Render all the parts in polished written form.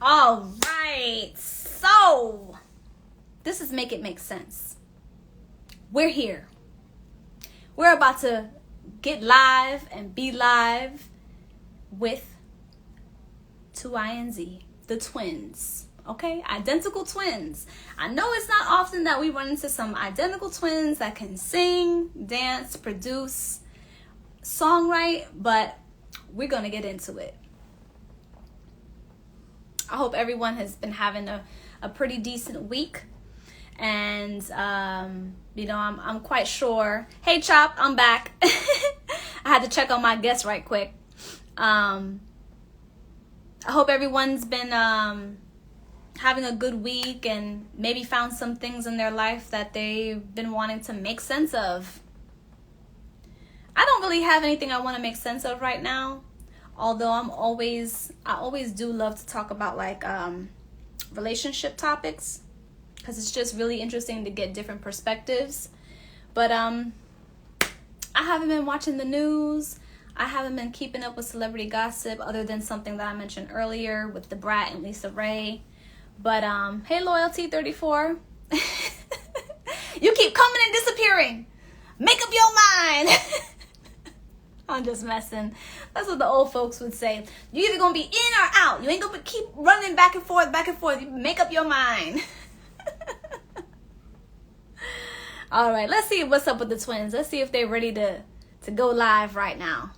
All right. So, this is Make It Make Sense. We're here. We're about to get live and be live with 2INZ, the twins. Okay? Identical twins. I know it's not often that we run into some identical twins that can sing, dance, produce, songwrite, but we're going to get into it. I hope everyone has been having a pretty decent week. And, I'm quite sure. Hey, Chop, I'm back. I had to check on my guests right quick. I hope everyone's been having a good week and maybe found some things in their life that they've been wanting to make sense of. I don't really have anything I want to make sense of right now. Although I always do love to talk about relationship topics, because it's just really interesting to get different perspectives. But I haven't been watching the news. I haven't been keeping up with celebrity gossip other than something that I mentioned earlier with Da Brat and Lisa Ray. But hey, Loyalty 34. You keep coming and disappearing. Make up your mind. I'm just messing. That's what the old folks would say. You're either going to be in or out. You ain't going to keep running back and forth, back and forth. You make up your mind. All right, let's see what's up with the twins. Let's see if they're ready to go live right now.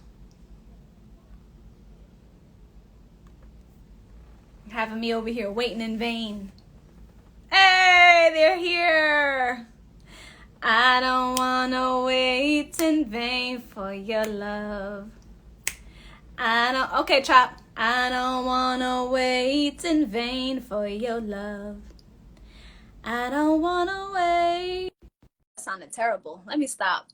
Having me over here waiting in vain. Hey, they're here. I don't wanna wait in vain for your love. Okay, Chop. I don't wanna wait in vain for your love. I don't wanna wait. That sounded terrible. Let me stop.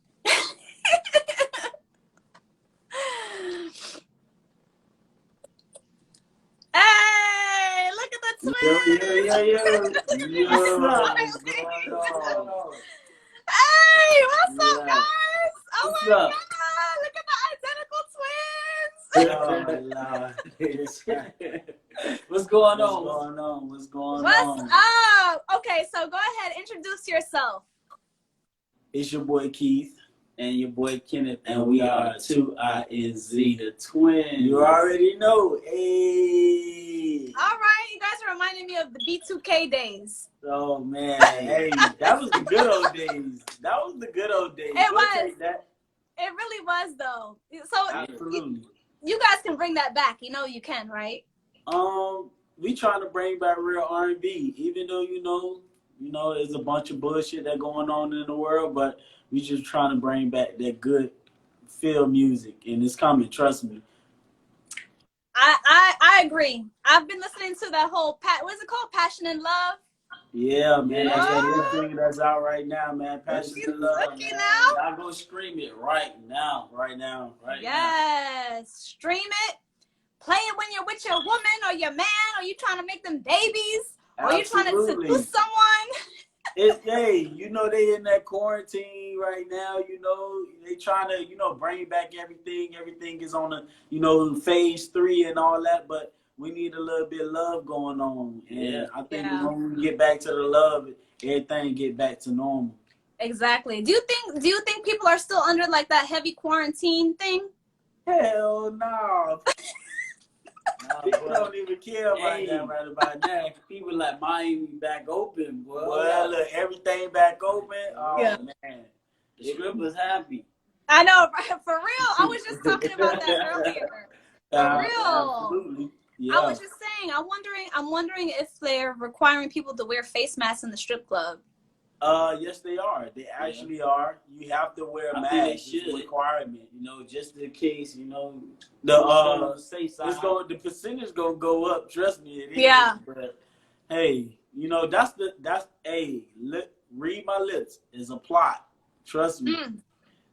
Hey, look at the twins. Hey, what's up, guys? Oh my God, look at the identical twins. What's going on? What's up? Okay, so go ahead, introduce yourself. It's your boy Keith and your boy Kenneth, and we are 2INZ, the twins. You already know. Hey. All right, you guys are reminding me of the B2K days. Oh man, hey, that was the good old days. It was. It really was, though. So absolutely, you guys can bring that back. You know you can, right? We trying to bring back real R&B, even though you know, there's a bunch of bullshit that going on in the world, but we just trying to bring back that good feel music, and it's coming. Trust me. I agree. I've been listening to that whole what is it called? Passion and Love. Yeah, man, that's that new thing that's out right now, man. Passion and Love. Y'all go stream it right now. Yes, stream it. Play it when you're with your woman or your man, or you trying to make them babies, or you trying to seduce someone. They in that quarantine right now. They trying to bring back everything. Everything is on a phase 3 and all that, but we need a little bit of love going on. And I think when we get back to the love, everything get back to normal. Exactly. Do you think people are still under like that heavy quarantine thing? Hell no. People don't even care about that. People like Miami back open, boy. Well, look, everything back open. Oh man, the strippers happy. I know, for real. I was just talking about that earlier. For real. Absolutely. Yeah. I was just saying. I'm wondering if they're requiring people to wear face masks in the strip club. Yes, they are. They actually are. You have to wear a mask. It's a requirement, just in case, the percentage gonna go up. Trust me, it is. Yeah. But hey, read my lips. It's a plot. Trust me.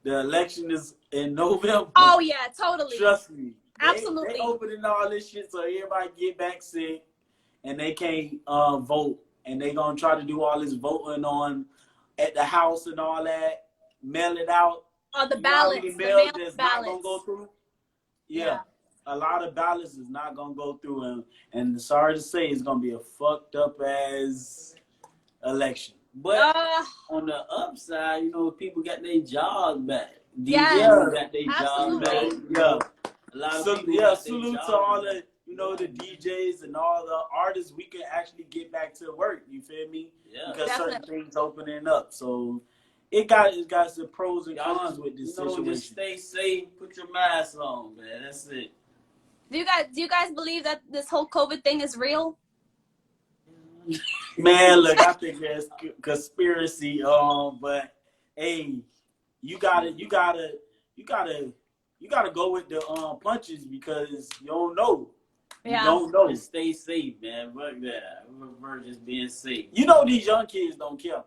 The election is in November. Oh yeah, totally. Trust me. Absolutely. They opening all this shit so everybody get back sick, and they can't vote. And they gonna try to do all this voting at the house and all that, mail it out. The ballots, that's not gonna go through. Yeah. a lot of ballots is not gonna go through, and sorry to say, it's gonna be a fucked up ass election. But on the upside, you know, people got their jobs back. Yes. DJs got their jobs back. Yeah. A lot of people Yeah, got their salute jobs to all back. the, you know, the DJs and all the artists. We can actually get back to work. You feel me? Yeah. Because Definitely. certain things opening up. So it got some pros and cons with this situation. Just stay safe. Put your mask on, man. That's it. Do you guys believe that this whole COVID thing is real? Man, look, I think there's conspiracy. But hey, you gotta go with the punches because you don't know. Yeah. You don't know. Just stay safe, man. Fuck that. We're just being safe. You know these young kids don't care.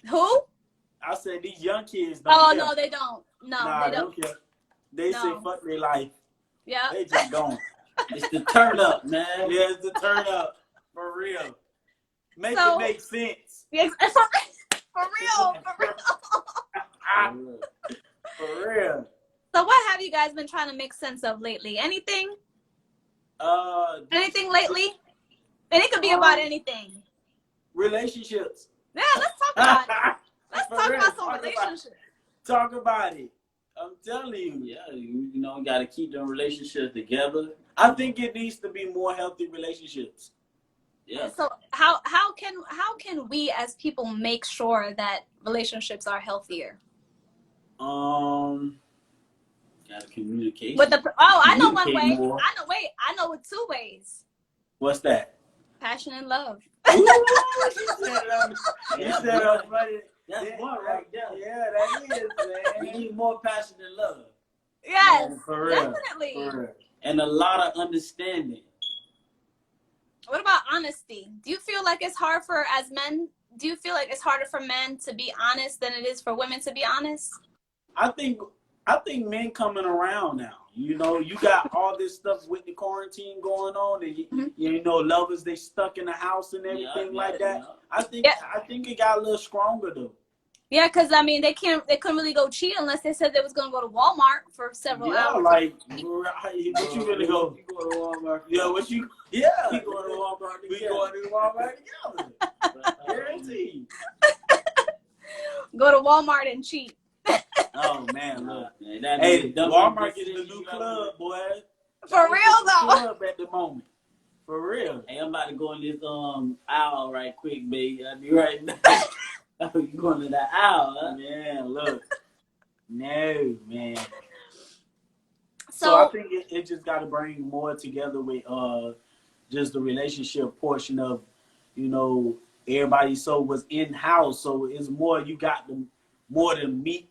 Who? I said these young kids don't Oh care. no, they don't. No, Nah, they don't. care. They say No. fuck their life. Yeah. They just gone. It's the turn up, man. Yeah, it's the turn up. For real. Make So- it make sense. Yeah, for real. For real. So what have you guys been trying to make sense of lately? Anything? Anything lately? And it could be about anything. Relationships. Yeah, let's talk about it. Let's For talk real. about some Talk relationships. Talk about it. I'm telling you. Yeah, you know, got to keep them relationships together. I think it needs to be more healthy relationships. Yeah. So how can we as people make sure that relationships are healthier? Got to communicate. With the I know one way. Communicate more. I know with two ways. What's that? Passion and love. Ooh, you said it on funny. That's Yeah, one right there. Yeah, that is, We man. need more passion and love. Yes, For real. definitely. For real. And a lot of understanding. What about honesty? Do you feel like it's hard for as men? Do you feel like it's harder for men to be honest than it is for women to be honest? I think men coming around now. You know, you got all this stuff with the quarantine going on, and you know, lovers they stuck in the house and everything like that. I think it got a little stronger though. Yeah, because I mean they couldn't really go cheat unless they said they was gonna go to Walmart for several hours. Like what you gonna go? You go to Walmart. Yeah, what you? Yeah, We going to Walmart we together. going to Walmart together. Guaranteed. Go to Walmart and cheat. Oh man, look. Man, that Hey, is the Walmart dumbest is the decision new you ever club, boy. For It's real the though. club at the moment. For real. Hey, I'm about to go in this aisle right quick, baby. I'll be right back. You going to that aisle, huh? Man, look. No, man. So So I think it just got to bring more together with just the relationship portion of, you know, everybody so was in house, so it's more you got to more to meet,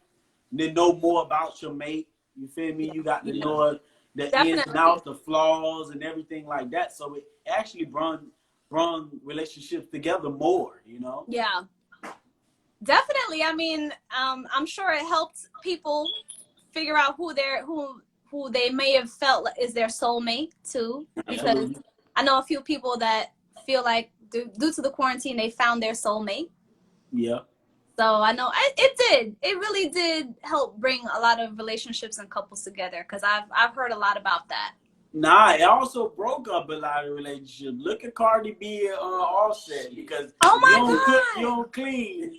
to know more about your mate. You feel me? You got to know the ins and Definitely. outs, the flaws, and everything like that. So it actually brought relationships together more. You know? yeah, definitely. I mean, I'm sure it helped people figure out who they may have felt is their soulmate too, because I know a few people that feel like due to the quarantine they found their soulmate. Yeah. So I know it really did help bring a lot of relationships and couples together, because I've heard a lot about that. Nah, it also broke up a lot of relationships. Look at Cardi B and Offset, because Oh my you don't cook, God. you don't clean.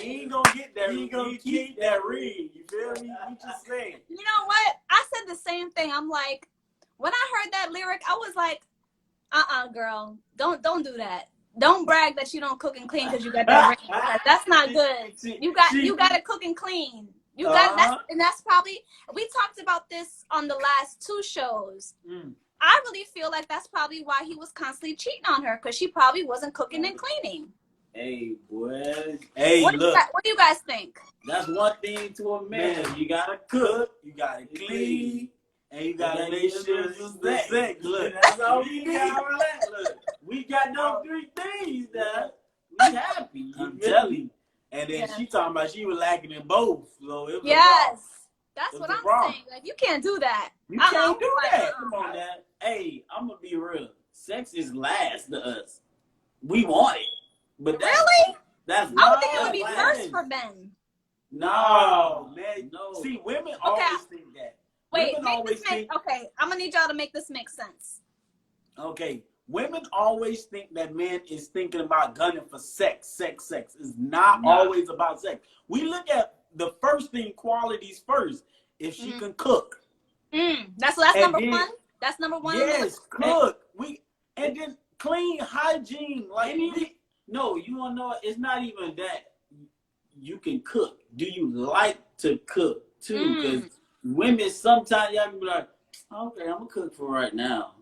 You ain't gonna get that. You ain't gonna keep that ring. You feel me? You just saying. You know what? I said the same thing. I'm like, when I heard that lyric, I was like, girl, don't do that. Don't brag that you don't cook and clean because you got that ring. Because that's not good. You got to cook and clean. You got and that's probably, we talked about this on the last two shows. I really feel like that's probably why he was constantly cheating on her, because she probably wasn't cooking and cleaning. Hey, boy. Hey, What look. do you guys think? That's one thing to a man. You gotta cook. You gotta clean, and you gotta Yeah, make sure yeah, it's yeah. sex. Look, That's all we we got got. all that. Look, We got those three things now. We happy. I'm telling you. And then Yeah. she talking about she was lacking in both. So it was Yes. That's It's what a I'm problem. saying. Like, you can't do that. you can't do that. Come on, now. Hey, I'm gonna be real. Sex is last to us. We want it, but Really? that's I would think it would be last. first for men. No, man. No. See, women always think that. Wait, women make always this make think. okay. I'm gonna need y'all to make this make sense. Okay, women always think that men is thinking about gunning for sex, sex, sex. It's not always about sex. We look at the first thing, qualities first. If she can cook, That's and number then one. That's number one. yes, cook. And then clean hygiene. Like no, you wanna know it's not even that you can cook. Do you like to cook too? Because women sometimes y'all can be like, okay, I'm gonna cook for right now.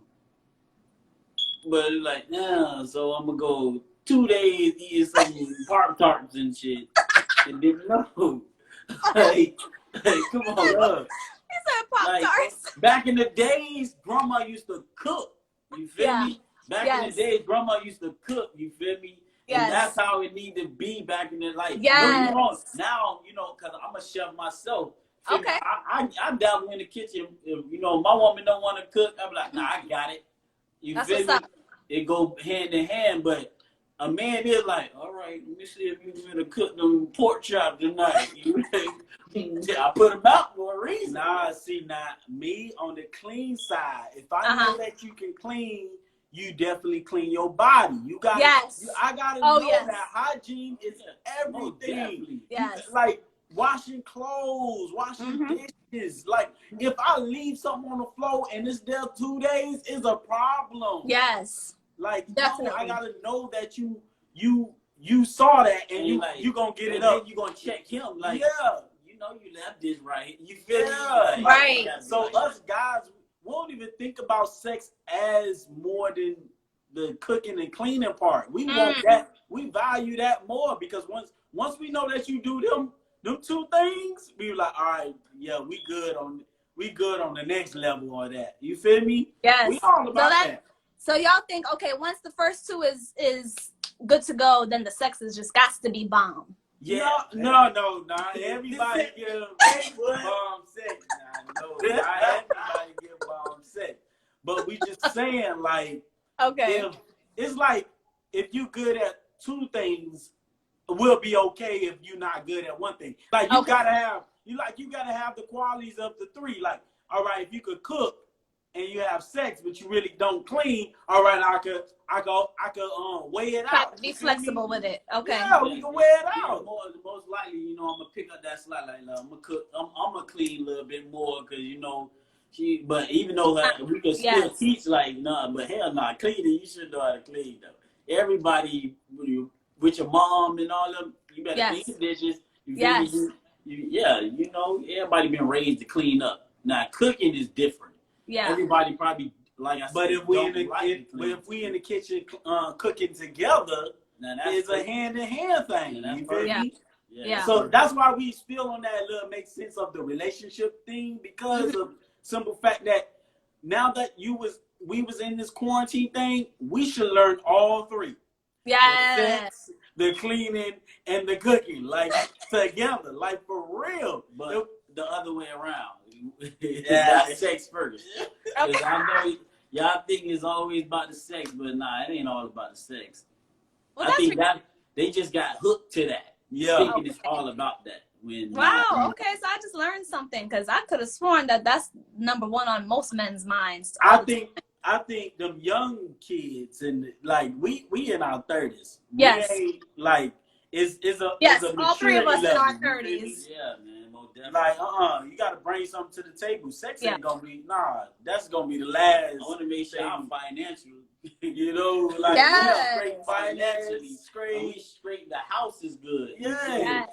But it's like, nah, so I'm gonna go 2 days eating some Pop-Tarts and shit. And then no. Like, come on, love. He said Pop-Tarts. Back in the days, grandma used to cook. You feel me? Back in the Yes. days, grandma used to cook. You feel me? Yes. And that's how it need to be back in the life. Yes. Now, because I'm a chef myself. Okay. I dabble in the kitchen. If, my woman don't want to cook, I'm like, nah, I got it. You That's feel what's me? up. It go hand in hand, but a man is like, all right, let me see if you're going to cook them pork chops tonight. I put them out for a reason. Nah, see, me on the clean side. If I know that you can clean, you definitely clean your body. You got I gotta know that hygiene is everything. Yes. Like washing clothes, washing dishes. Like if I leave something on the floor and it's there 2 days, it's a problem. Yes. Like definitely. I gotta know that you saw that and you gonna get it up. You gonna check him like, yeah. You left this right. You feel me? Yeah. Right. So us guys won't even think about sex as more than the cooking and cleaning part. We want that. We value that more because once we know that you do them two things, we like, all right, yeah, we good on the next level of that. You feel me? Yes. We all about that. So y'all think, okay, once the first two is good to go, then the sex is just got to be bomb. Yeah. No. Everybody give bomb sex. No, not everybody give bomb sex. But we just saying, like, okay, if you good at two things, we'll be okay if you're not good at one thing. Like you gotta have the qualities of the three. Like, all right, if you could cook and you have sex, but you really don't clean, all right, I could weigh it out. Be flexible with it. Okay. Yeah, we can weigh it out. Most likely, I'm gonna pick up that slack. Like, I'm gonna cook. I'm gonna clean a little bit more because she. But even though we can still teach, like, nah, but hell nah, cleaning. You should know how to clean though. Everybody with your mom and all them, you better clean the dishes. Everybody been raised to clean up. Now cooking is different. Yeah. Everybody probably, like I said, but if we in the kitchen cooking together, it's a hand-in-hand thing. You feel me? Yeah. So that's why we still on that little make sense of the relationship thing because of simple fact that now that we was in this quarantine thing, we should learn all three. Yes. The sex, the cleaning, and the cooking, like together, like for real. But the other way around. Yeah, sex first. Because I know y'all think it's always about the sex, but nah, it ain't all about the sex. Well, I think that they just got hooked to that. Yeah. Thinking it's all about that. Wow. Okay, so I just learned something because I could have sworn that's number one on most men's minds. I think them young kids and like we in our 30s. Yes. We ain't, like it's a all three of us level, in our 30s. Yeah, man. Most definitely. Like you gotta bring something to the table. Sex ain't gonna be that's gonna be the last. I want to make sure I'm financial. Like straight financially, straight. The house is good. Yes.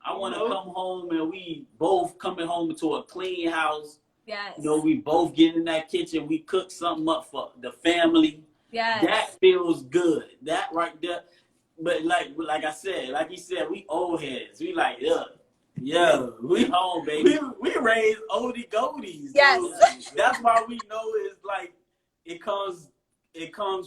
I want to come home and we both coming home to a clean house. Yes. We both get in that kitchen. We cook something up for the family. Yes. That feels good. That right there. But like I said, like you said, we old heads. We like, yeah, we home, baby. We raised oldie goldies. Yes. So that's why we know it's like it comes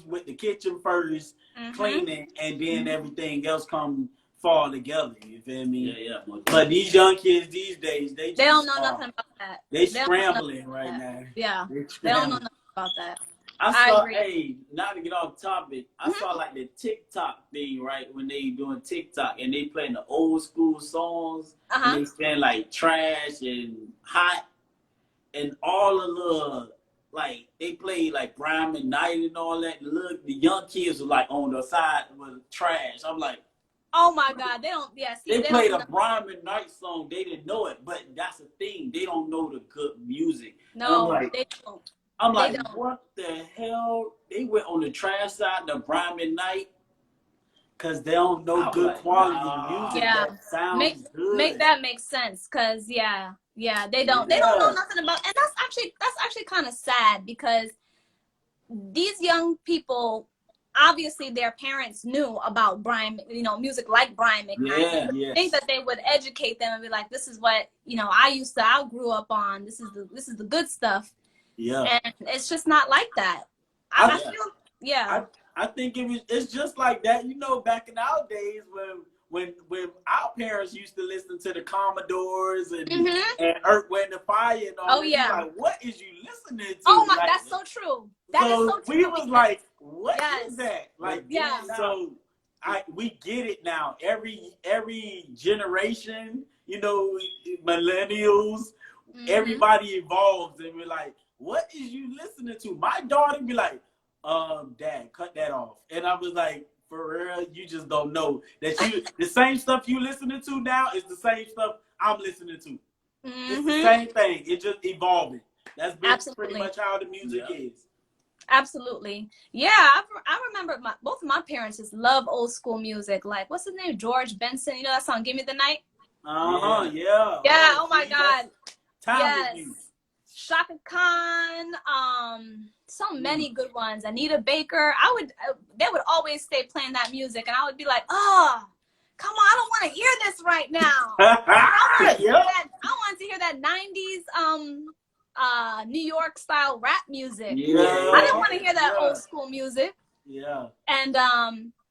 with the kitchen first, cleaning, and then everything else fall together. You feel me? Yeah. But these young kids these days, they don't know nothing about that. They scrambling right now. Yeah. They don't know nothing about that. I saw, agree. not to get off topic, I saw like the TikTok thing, right? When they doing TikTok and they playing the old school songs and they saying like trash and hot. and all the little like they played like Brian McKnight and all that. Look, the young kids were like on the side with trash. I'm like, Oh my God, they don't. Yeah, see, they they played don't a Brian McKnight song. They didn't know it, but that's the thing. They don't know the good music. No, And they don't. I'm They like, don't. what the hell? They went on the trash side of Brian McKnight Cause they don't know I was good like, quality nah. music Yeah. that sounds Make good. that make sense, cause yeah, they don't know Yeah. nothing about, and that's actually kind of sad because these young people, obviously their parents knew about Brian, music like Brian McKnight. Yeah. I Yes. think that they would educate them and be like, this is what I grew up on. This is the good stuff, Yeah. and it's just not like that. I- I feel, yeah. I think it's just like that. You know, back in our days when our parents used to listen to the Commodores and Mhm. and Earth, Wind and Fire and all Oh, that. yeah. Like, what is you listening to? Oh my, Like, that's so true. That is so true. we was because- like, what is Yes. that? Like, Yeah. So we get it now. Every generation, millennials, Mhm. everybody evolves, and we're like, what is you listening to? My daughter be like, Dad, cut that off. And I was like, for real, you just don't know that the same stuff you listening to now is the same stuff I'm listening to. It's the Mhm. same thing. It's just evolving. That's pretty Absolutely. much how the music is. Absolutely. Yeah, I remember both of my parents just love old school music. Like, what's his name? George Benson. You know that song, Give Me the Night? Yeah. Yeah, oh my see, God. that's timeless Yes. music. Shaka Khan, so many good ones. Anita Baker. They would always stay playing that music, and I would be like, oh, come on, I don't want to hear this right now. I wanted to hear that 90s New York style rap music. Yeah. I didn't want to hear that Yeah. old school music. Yeah. And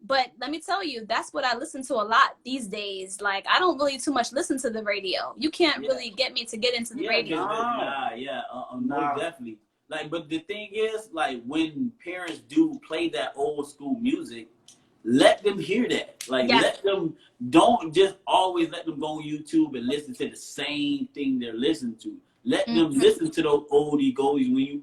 but let me tell you, that's what I listen to a lot these days. Like, I don't really too much listen to the radio. You can't really get me to get into the radio. Most definitely. Like, but the thing is, like, when parents do play that old school music, let them hear that. Like, let them, don't just always let them go on YouTube and listen to the same thing they're listening to. Let them listen to those oldie goldies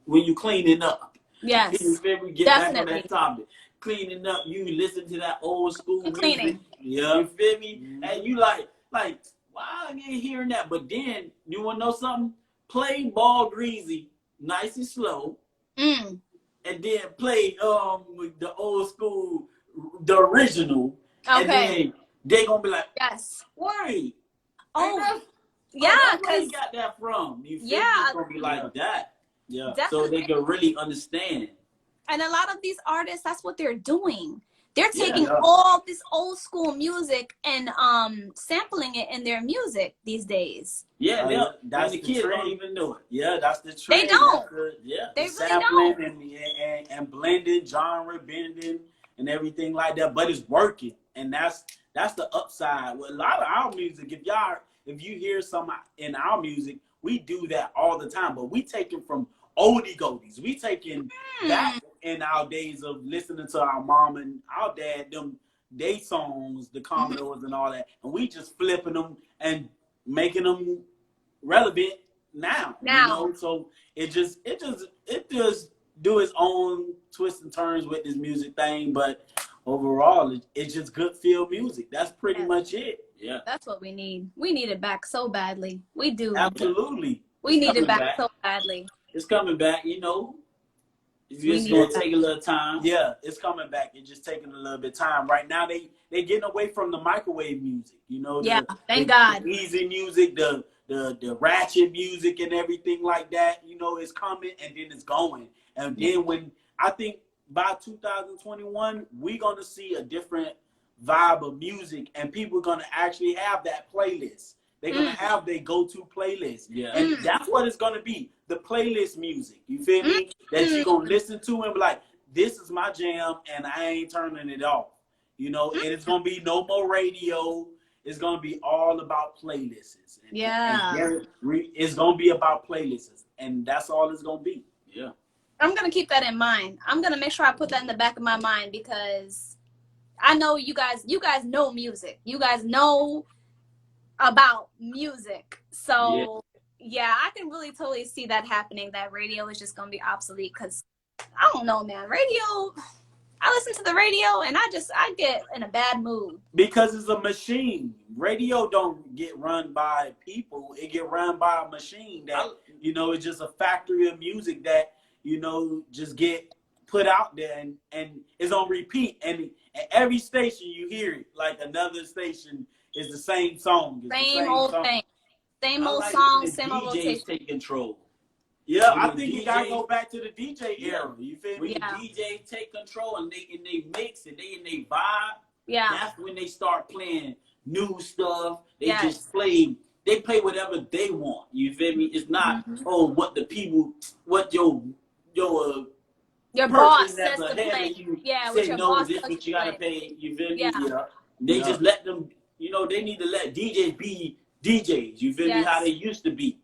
when you cleaning up. Yes, You feel me? Get back on that topic. Cleaning up, you listen to that old school music. Cleaning. Yeah. You feel me? And you like, wow, I ain't hearing that. But then, you want to know something? Play Ball Greasy nice and slow. Mm. And then play the old school, the original. Okay. And then they going to be like, Yes. wait. Oh, yeah, Where because you got that from? You feel me? Yeah. It's going to be like that. Yeah. So they can really understand. and a lot of these artists, that's what they're doing. They're taking Yeah. all this old school music and sampling it in their music these days. Yeah, that's the the kids trend. don't even know it. Yeah, that's the trend. They don't. That's the- Yeah. They really sampling don't. and blending, genre bending, and everything like that. But it's working, and that's the upside. With a lot of our music, if you hear some in our music, we do that all the time. But we taking from oldie goldies. We taking that in our days of listening to our mom and our dad, they songs, the Commodores and all that, and we just flipping them and making them relevant now. You know? So it just do its own twists and turns with this music thing, but overall it's just good feel music. That's pretty much it. Yeah. That's what we need. We need it back so badly. We do. Absolutely. We need it coming back back. so badly. It's coming back, It's just going to take a little time. Yeah, it's coming back. It's just taking a little bit of time. Right now, they getting away from the microwave music. Thank God. The easy music, the ratchet music, and everything like that. It's coming and then it's going. And then when I think by 2021, we're gonna see a different vibe of music, and people are gonna actually have that playlist. They're gonna have their go-to playlist. Yeah. And that's what it's gonna be. The playlist music. You feel me? That you're gonna listen to and be like, this is my jam and I ain't turning it off. And it's gonna be no more radio. It's gonna be all about playlists. And it's gonna be about playlists. And that's all it's gonna be. Yeah. I'm gonna keep that in mind. I'm gonna make sure I put that in the back of my mind because I know you guys know music. You guys know about music. So Yeah, I can really totally see that happening. That radio is just gonna be obsolete because I don't know, man. Radio. I listen to the radio and I get in a bad mood. Because it's a machine. Radio don't get run by people. It get run by a machine that, you know, it's just a factory of music that, you know, just get put out there and it's on repeat. And at every station you hear it, like another station is the same song. It's Same old song. thing. Same old like song, when the same old DJs rotation. take control. Yeah, When I the think you DJ gotta go back to the DJ Yeah. era. You feel When me? Yeah. the DJs take control and they mix and they vibe, Yeah. that's when they start playing new stuff. They Yes. just play whatever they want. You feel me? It's not what the people, what your Your person boss that's says to ahead play. of you Yeah, say what your no, boss this tells what you you to gotta play. pay. You feel me? Yeah. They Yeah. just let them. You know, they need to let DJs be DJs. You feel me? Yes. How they used to be.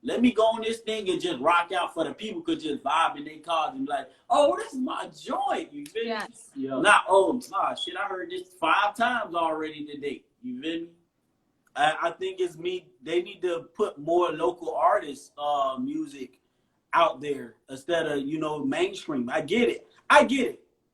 Let me go on this thing and just rock out for the people could just vibe in their cars and be like, oh, this is my joint. You feel me? Yes. Yeah. Not, oh, shit, I heard this 5 times already today. You feel me? I think it's me. They need to put more local artists music out there instead of, you know, mainstream. I get it.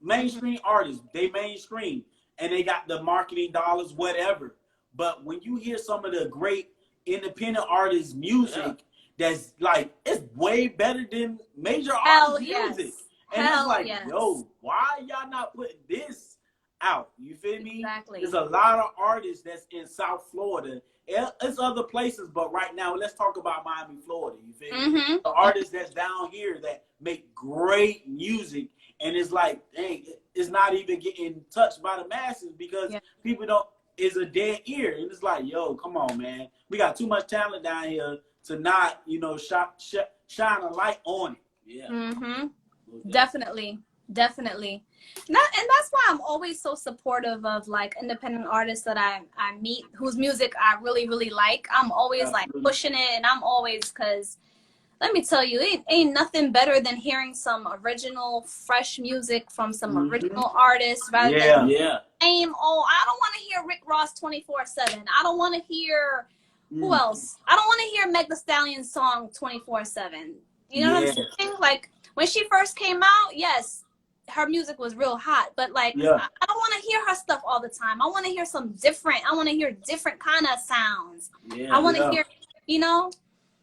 Mainstream artists, they mainstream and they got the marketing dollars, whatever. But when you hear some of the great independent artists' music, that's like, it's way better than major Hell artists' yes. music. And Hell it's like, yes. yo, why y'all not putting this out? You feel me? Exactly. There's a lot of artists that's in South Florida. It's other places, but right now, let's talk about Miami, Florida. You feel me? Mm-hmm. The artists that's down here that make great music, and it's like, dang, it's not even getting touched by the masses because people don't. It's a dead ear, and it's like, yo, come on, man. We got too much talent down here to not, you know, shine a light on it. Yeah. Mm-hmm. Definitely. And that's why I'm always so supportive of like independent artists that I meet whose music I really, really like. I'm always like pushing it, and I'm always, because let me tell you, it ain't nothing better than hearing some original, fresh music from some original artists rather than same old. I don't want to hear Rick Ross 24/7. I don't want to hear who else. I don't want to hear Meg Thee Stallion's song 24/7. You know what I'm saying? Like when she first came out, yes, her music was real hot, but like I don't want to hear her stuff all the time. I want to hear some different. I want to hear different kind of sounds. I want to hear, you know.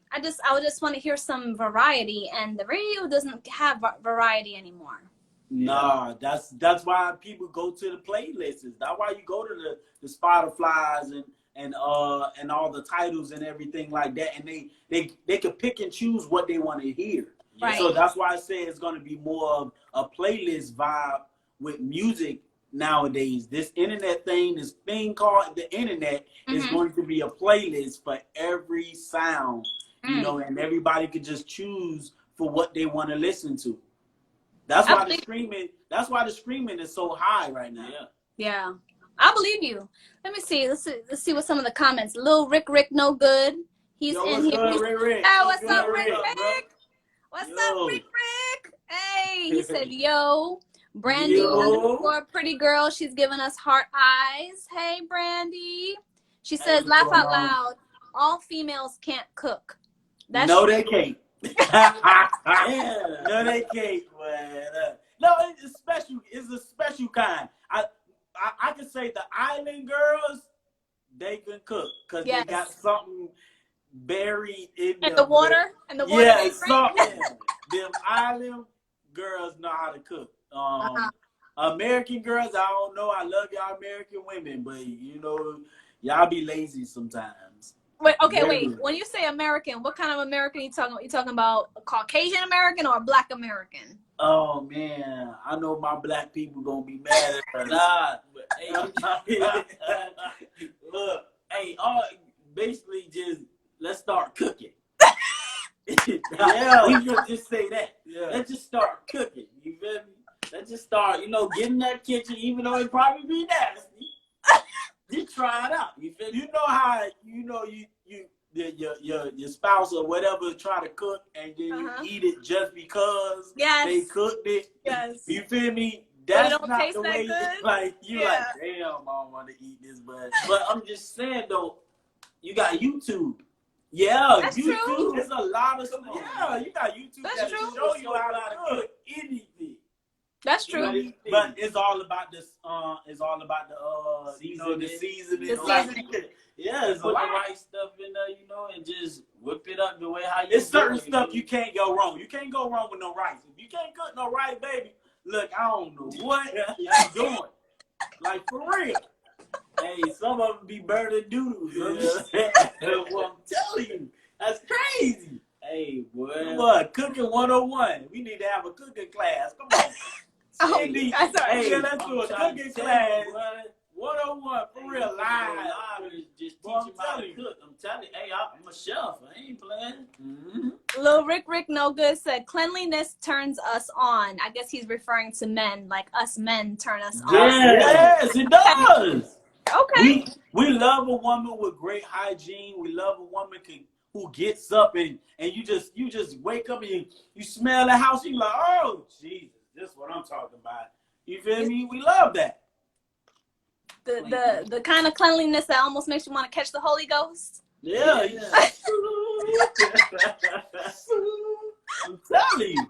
I would just want to hear some variety, and the radio doesn't have variety anymore. Nah, that's why people go to the playlists. That's why you go to the Spotify's and all the titles and everything like that, and they can pick and choose what they want to hear. Right. So that's why I say it's going to be more of a playlist vibe with music nowadays. This internet thing, this thing called the internet, is going to be a playlist for every sound. You know, and everybody could just choose for what they want to listen to. That's why the streaming is so high right now. Yeah. I believe you. Let me see. Let's see what some of the comments. Lil Rick no good. He's in here. Rick? Hey, what's up, Rick? What's up, Rick? Hey, he said, yo. Brandy _ pretty girl. She's giving us heart eyes. Hey, Brandy. She says, laugh out loud. All females can't cook. No, they can't. No, they can't. No, it's special. It's a special kind. I can say the island girls, they can cook because they got something buried in the water. And the water. Yeah, something. Them island girls know how to cook. American girls, I don't know. I love y'all American women, but you know, y'all be lazy sometimes. Wait. When you say American, what kind of American are you talking about? You talking about a Caucasian American or a Black American? Oh man, I know my black people gonna be mad at us. Nah, but, hey, look, hey, basically just let's start cooking. We can just say that. Let's just start cooking. You feel me? Let's just start, get in that kitchen, even though it probably be nasty. Just try it out. You feel me? You know how your spouse or whatever try to cook and then you eat it just because they cooked it. Yes. You feel me? That's don't not taste the that way. good? Like you like, damn, I don't want to eat this, but I'm just saying though, you got YouTube. Yeah, That's YouTube. true. There's a lot of stuff. Come on, Yeah, man. you got YouTube That's that true. show you how to cook. anything. That's true. Anything. But it's all about this. It's all about the the seasoning. The seasoning. Yeah, it's a Put the lot. right stuff in there, and just whip it up the way how you. It's certain do it. stuff you can't go wrong. You can't go wrong with no rice. If you can't cook no rice, baby, look, I don't know what you're doing. Like, for real. Hey, some of them be better than doodles. Yeah. Well, I'm telling you, that's crazy. Hey, boy. What? Cooking 101. We need to have a cooking class. Come on. Oh, Cindy, that's all right. hey, let's do a I'm trying cooking to tell class. you, boy. 101 for real, live. Live is just Boy, I'm teaching how to telling you. cook. I'm telling you, hey, I'm a chef. I ain't playing. Mm-hmm. Lil Rick No Good said cleanliness turns us on. I guess he's referring to men, like us men turn us on. Yes, it does. Okay. We love a woman with great hygiene. We love a woman who gets up and you just wake up and you smell the house. You like, oh Jesus, this is what I'm talking about. You feel me? We love that. The kind of cleanliness that almost makes you want to catch the Holy Ghost. Yeah. I'm telling you.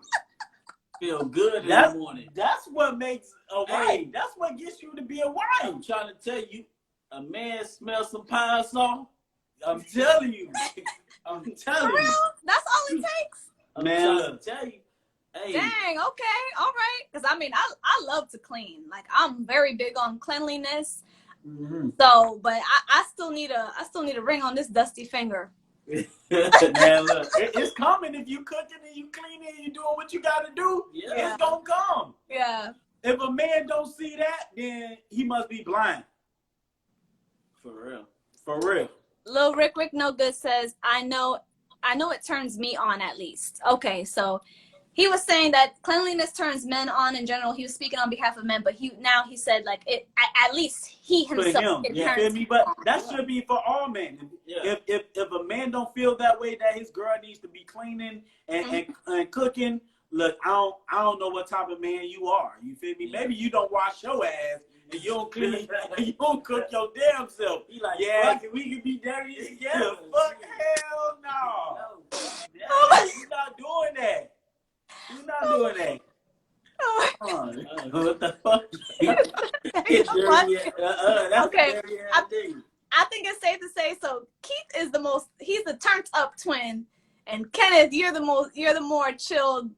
Feel good in That's the morning. that's what makes a wife. Hey. That's what gets you to be a wife. I'm trying to tell you, a man smells some pine salt. I'm telling you. I'm For telling real? you. That's all it takes? I'm Man, trying look. to tell you. Hey, Dang, okay, all right. Because I mean, I love to clean. Like, I'm very big on cleanliness. Mm-hmm. So, but I still need a ring on this dusty finger. Man, look, it's coming if you cooking and you cleaning and you doing what you got to do. Yeah. It's gonna come. Yeah. If a man don't see that, then he must be blind. for real. For real. Lil Rick No Good says, I know it turns me on at least. Okay, so he was saying that cleanliness turns men on in general. He was speaking on behalf of men, but he said like it at least he For himself. him, It you turns feel me? him But on. that should be for all men. Yeah. If a man don't feel that way, that his girl needs to be cleaning and cooking. Look, I don't know what type of man you are. You feel me? Maybe you don't wash your ass and you don't clean and you don't cook your damn self. He like, Yeah. fuck it, we could be dirty together. Yeah, fuck hell no. You're not doing that. You're not doing that. Oh, What the fuck? It's dirty. That's Okay. a dirty I- ass thing. I think it's safe to say so. Keith is he's the turned up twin, and Kenneth, you're the more chilled,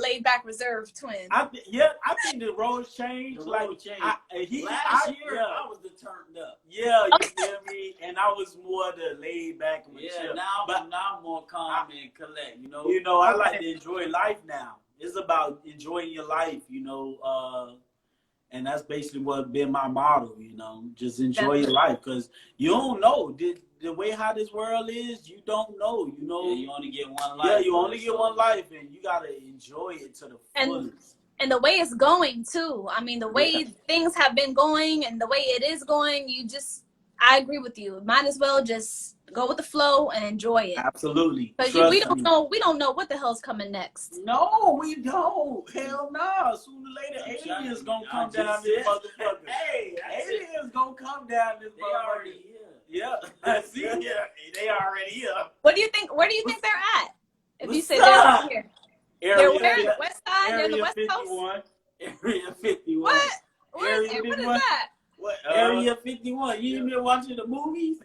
laid back, reserved twin. I think the roles changed. The Like road changed. Last year, I was the turned up. yeah, you feel me? And I was more the laid back and Yeah, chill. now But I'm more calm and collect. I like to enjoy life now. It's about enjoying your life, and that's basically what been my motto, just enjoy your life, because you don't know the way how this world is. You don't know, Yeah, you only get one life. Yeah, you only get one life, and you gotta enjoy it to the And- fullest. And the way it's going too. I mean, the way things have been going and the way it is going, I agree with you. Might as well just go with the flow and enjoy it. Absolutely. Because Trust we me. don't know what the hell's coming next. No, we don't. Hell no. Sooner or later, aliens gonna come down this motherfucker. Hey, Aliens gonna come down this they motherfucker. already here. Yeah. See, they already here. What do you think? Where do you think they're at? If you What's say they're up? out here, Area, they're where? The west side? They're the Area west coast. 51. Area 51. What? What Area is 51. that? What? Area 51. You ain't been watching the movies?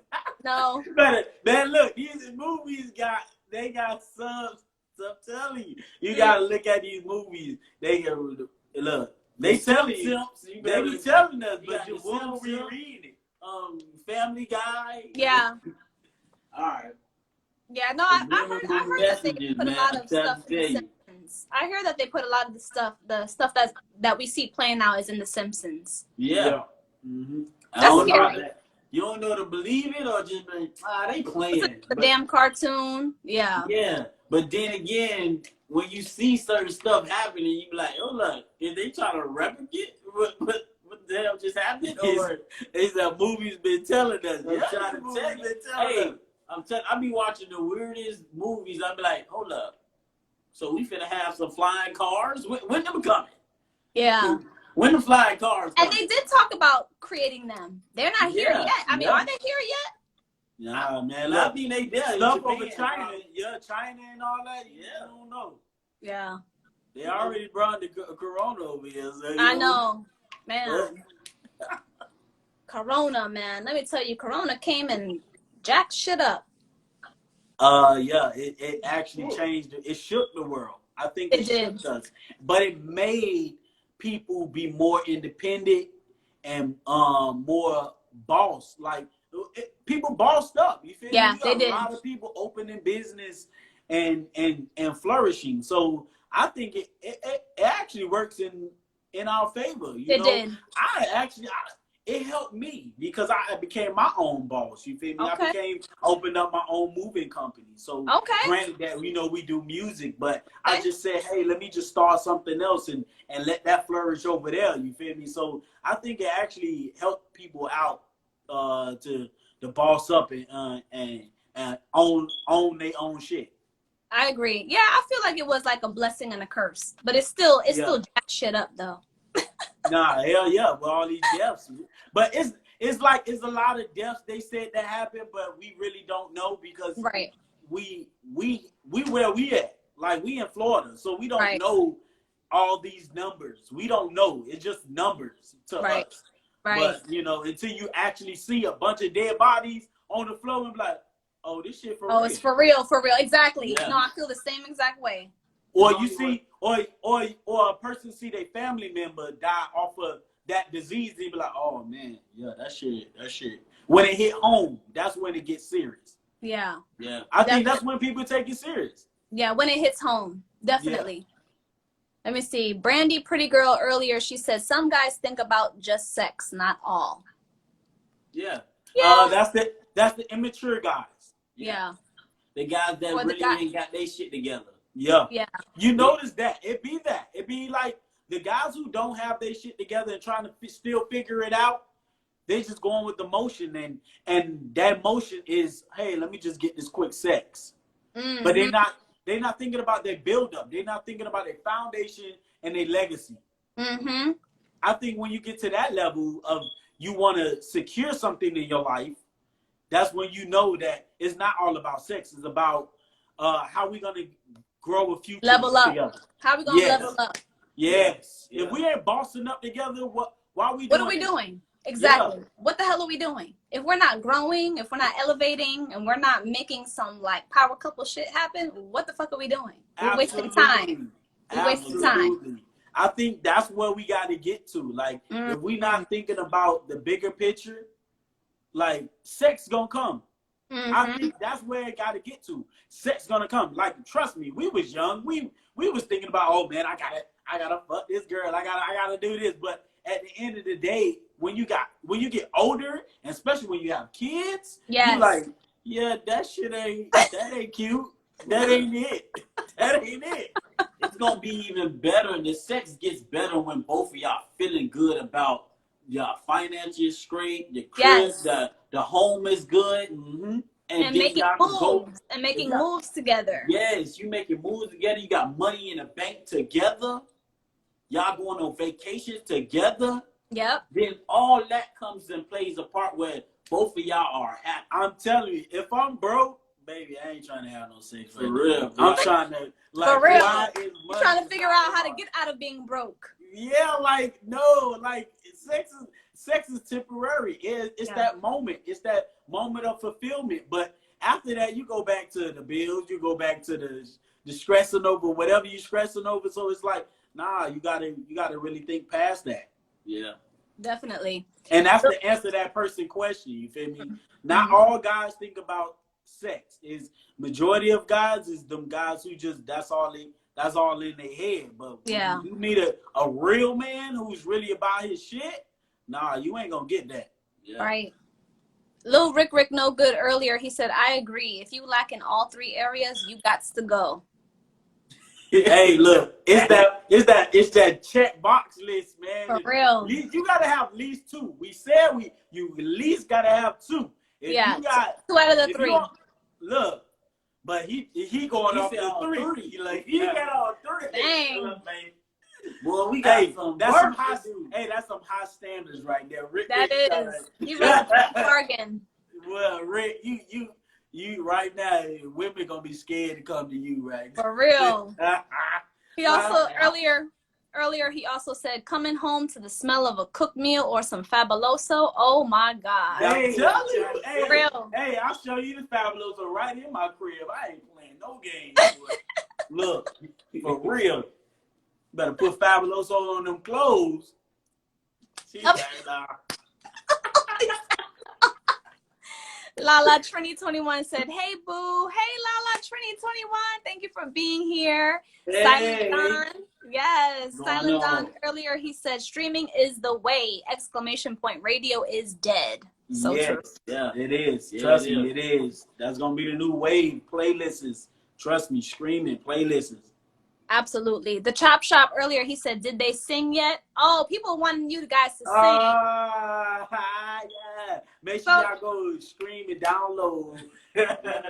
No. Man, look, these movies got subs. I'm telling you, you gotta look at these movies. They look. They telling you. They be telling us, but you won't reread it. Family Guy. Yeah. All right. Yeah. No. I heard that they Messages, put a man. lot of I'm trying stuff to in The tell you. Simpsons. I hear that they put a lot of the stuff that we see playing now is in The Simpsons. Yeah. Mm-hmm. I don't know scary. that. You don't know to believe it or just be, they playing. The damn cartoon. Yeah. Yeah. But then again, when you see certain stuff happening, you be like, oh look, is they trying to replicate what the hell just happened? Or It's that movie's been telling us. I'm trying to tell you. Hey, I be watching the weirdest movies. I be like, hold up. So we finna have some flying cars? When them coming? Yeah. When the flying cars And coming? they did talk about creating them. They're not here Yeah, yet. I mean, yeah. are they here yet? Nah, man. I Look, think they there. stuff over China. Yeah, China and all that. Yeah. I don't know. Yeah. They already brought the corona over here. So, I know, man. Corona, man. Let me tell you, Corona came and jacked shit up. Yeah, it actually changed. It shook the world. I think it shook us, but it made people be more independent and more boss. Like people bossed up. You feel me? Yeah, You they got did. a lot of people opening business and flourishing. So I think it actually works in our favor. You know, did. It helped me because I became my own boss. You feel me? Okay. Opened up my own moving company. So granted that we do music, but I just said, hey, let me just start something else and let that flourish over there. You feel me? So I think it actually helped people out to boss up and own their own shit. I agree. Yeah, I feel like it was like a blessing and a curse, but it's still jacked shit up though. Nah, hell yeah, with all these deaths. But it's a lot of deaths they said that happened, but we really don't know because we where we at. Like we in Florida, so we don't know all these numbers. We don't know. It's just numbers to us. Right. But until you actually see a bunch of dead bodies on the floor and be like, oh, this shit for real. Oh, it's for real, for real. Exactly. Yeah. No, I feel the same exact way. Or you see, or a person see their family member die off of that disease, they be like, oh man, yeah, that shit. When it hit home, that's when it gets serious. Yeah. Yeah. I think that's when people take it serious. Yeah, when it hits home. Definitely. Yeah. Let me see. Brandy Pretty Girl earlier, she said some guys think about just sex, not all. Yeah. That's the immature guys. Yeah. The guys that really ain't got their shit together. Yeah. Yeah. You notice that. It be like the guys who don't have their shit together and trying to still figure it out, they just going with the motion and that motion is, hey, let me just get this quick sex. Mm-hmm. But they're not thinking about their build up. They're not thinking about their foundation and their legacy. Mm-hmm. I think when you get to that level of you want to secure something in your life, that's when you know that it's not all about sex. It's about how we gonna grow a future level up together. How we gonna level up? Yes. Yeah. If we ain't bossing up together, why are we doing? What are we doing? Exactly. Yeah. What the hell are we doing? If we're not growing, if we're not elevating, and we're not making some like power couple shit happen, what the fuck are we doing? We're wasting time. We're wasting time. I think that's where we got to get to. Like, if we not thinking about the bigger picture, like sex gonna come. Mm-hmm. I think that's where it got to get to. Sex gonna come. Like, trust me, we was young. We was thinking about, oh man, I gotta fuck this girl. I gotta do this. But at the end of the day, when you get older, and especially when you have kids, you like, yeah, that ain't cute. That ain't it. That ain't it. It's gonna be even better, and the sex gets better when both of y'all feeling good about your finances straight, your crib, the home is good, and making moves moves together. Yes, you making moves together. You got money in the bank together. Y'all going on vacations together. Yep. Then all that comes and plays a part where both of y'all are happy. I'm telling you, if I'm broke, baby, I ain't trying to have no sex. For real. Bro. I'm trying to for real. You're trying to figure out how to get out of being broke. Yeah, like no, like sex is temporary. It's that moment. It's that moment of fulfillment. But after that, you go back to the bills. You go back to the stressing over whatever you're stressing over. So it's like, nah, you gotta really think past that. Yeah, definitely. And that's the answer to that person question. You feel me? Not all guys think about sex. Is majority of guys is them guys who just that's all in their head. But when you meet a real man who's really about his shit, nah, you ain't gonna get that. Yeah. Right. Lil Rick No Good earlier, he said, I agree. If you lack in all three areas, you got to go. Hey, look, it's that check box list, man. For real. You gotta have at least two. We said you at least gotta have two. If you got 2 out of the 3. Look, but he going off the 3. Like he got all 3. Dang. Well, we got some. That's some high standards right there. Rick, that is. You really bargain. Well, Rick, you right now, women gonna be scared to come to you, right? For real. He also earlier he also said coming home to the smell of a cooked meal or some Fabuloso. Oh my God. I'm telling you, For real. hey, I'll show you the Fabuloso right in my crib. I ain't playing no games. Look, for real. Better put Fabuloso on them clothes. She's like, nah. Lala Trini 21 said, "Hey boo, hey Lala Trini 21, thank you for being here." Hey. Silent Don, yes, Going Silent Don. on. Earlier he said, "Streaming is the way!" Exclamation point. Radio is dead. So yes, true. yeah, it is. Yeah, Trust it me, it is. That's gonna be the new wave. Playlists. Trust me, streaming playlists. Absolutely. The Chop Shop earlier he said, "Did they sing yet?" Oh, people wanting you guys to sing. Yeah. Make sure y'all go stream and download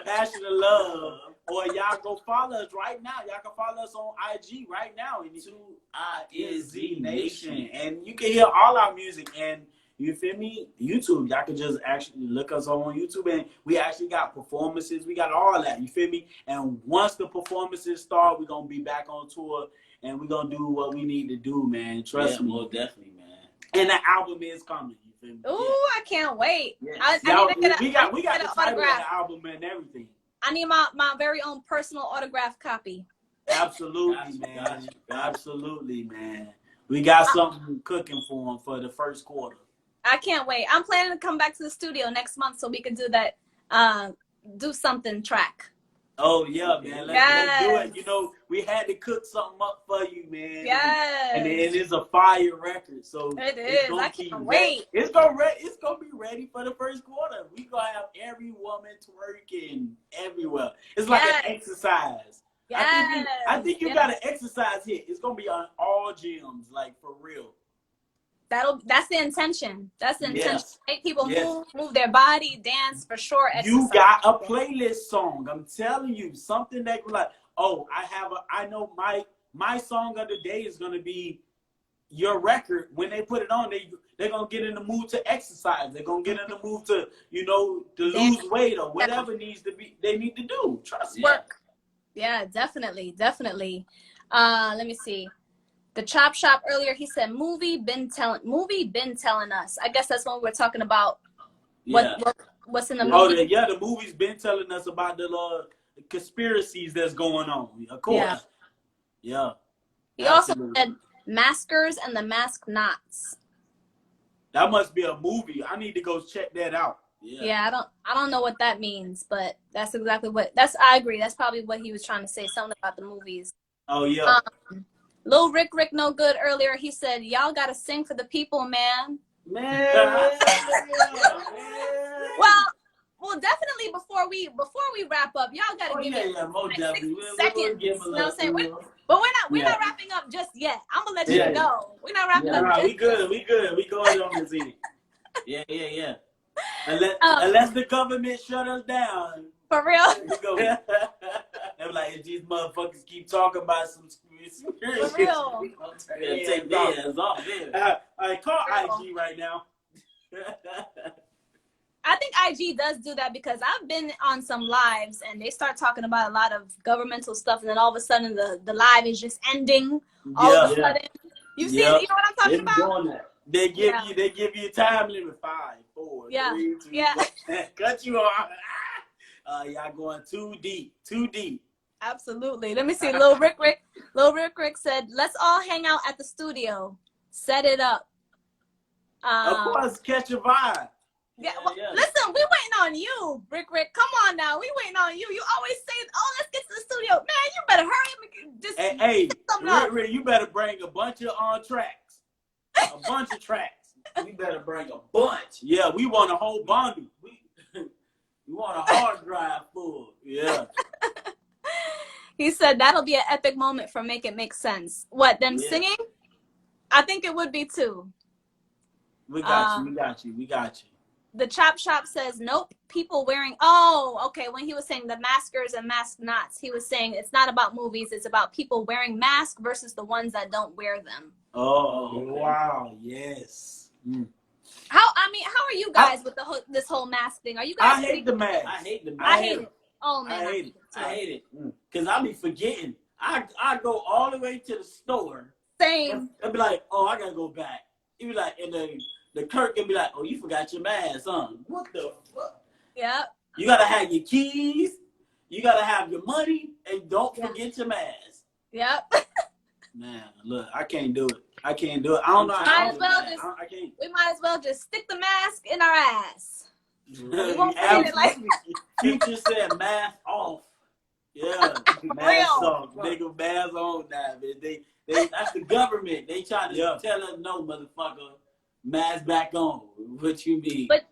Passion of Love. Or y'all go follow us right now. Y'all can follow us on IG right now. 2INZ Nation. And you can hear all our music. And you feel me? YouTube. Y'all can just actually look us on YouTube. And we actually got performances. We got all that. You feel me? And once the performances start, we're going to be back on tour. And we're going to do what we need to do, man. Trust me. Most definitely, man. And the album is coming. You feel me? Ooh, I can't wait. Yeah. I need to get we got the title of autograph. the album and everything. I need my very own personal autograph copy. Absolutely, man. Absolutely, man. We got something cooking for them for the first quarter. I can't wait. I'm planning to come back to the studio next month so we can do that do something track. Oh yeah, man. Let's do it. You know, we had to cook something up for you, man. Yes. And it is a fire record. So it is. I can't wait. It's gonna be ready for the first quarter. We gonna have every woman twerking everywhere. It's like an exercise. Yes. I think you got an exercise hit. It's gonna be on all gyms, like for real. That's the intention. That's the intention. Yes. Make people move their body, dance for sure. Exercise. You got a playlist song. I'm telling you, something that like, oh, I know my song of the day is gonna be your record. When they put it on, they're gonna get in the mood to exercise. They're gonna get in the mood to, to lose weight or whatever they need to do. Trust me. Work. Yeah, definitely. Let me see. The Chop Shop earlier, he said, movie been telling us. I guess that's when we're talking about what's in the movie. Oh, the movie's been telling us about the conspiracies that's going on. Of course. Yeah. He also said Maskers and the Masked Knots. That must be a movie. I need to go check that out. Yeah, I don't know what that means, but that's exactly I agree. That's probably what he was trying to say, something about the movies. Oh yeah. Lil Rick No Good earlier, he said, "Y'all gotta sing for the people, man." Man. Well, definitely before we wrap up, y'all gotta give it most like 60 definitely. seconds. You know what I'm saying? But we're not wrapping up just yet. I'm gonna let you know. We're not wrapping up. We good. We going on this end. Yeah. Unless the government shut us down. For real. We go. I'm like, if these motherfuckers keep talking about some conspiracy. For real. Take theirs off. I call IG right now. I think IG does do that because I've been on some lives and they start talking about a lot of governmental stuff, and then all of a sudden the live is just ending. All of a sudden, you see, you know what I'm talking about? They give you a time limit: 5, 4, 3, 2, 1. Cut you off. Y'all going too deep. Absolutely. Let me see. Lil Rick said, "Let's all hang out at the studio. Set it up." Of course, catch a vibe. Listen, we waiting on you, Rick. Come on now, we waiting on you. You always say, "Oh, let's get to the studio." Man, you better hurry up. Hey, Rick, you better bring a bunch of tracks. A bunch of tracks. You better bring a bunch. Yeah, we want a whole bundle. We want a hard drive full. Yeah. He said that'll be an epic moment for Make It Make Sense. What, them singing? I think it would be too. We got you. The Chop Shop says, nope, people wearing, oh, okay, when he was saying the maskers and masked knots, he was saying it's not about movies, it's about people wearing masks versus the ones that don't wear them. Oh, okay. Wow, yes. How are you guys with this whole mask thing? Are you guys? I hate the mask. I hate the I mask. hate it. Oh man, I hate it. I hate it. Because I be forgetting. I go all the way to the store. Same. And be like, oh, I gotta go back. You be like, and the clerk can be like, oh, you forgot your mask, huh? What the fuck? Yep. You gotta have your keys. You gotta have your money, and don't forget your mask. Yep. Man, look, I can't do it. I can't do it. I don't know. Might as well just. I can't. We might as well just stick the mask in our ass. We won't forget it like- Future said mask off. Yeah, mask off. Nigga, mask on now, man. They That's the government. They trying to Yeah. tell us, no, motherfucker, mask back on. What you mean? But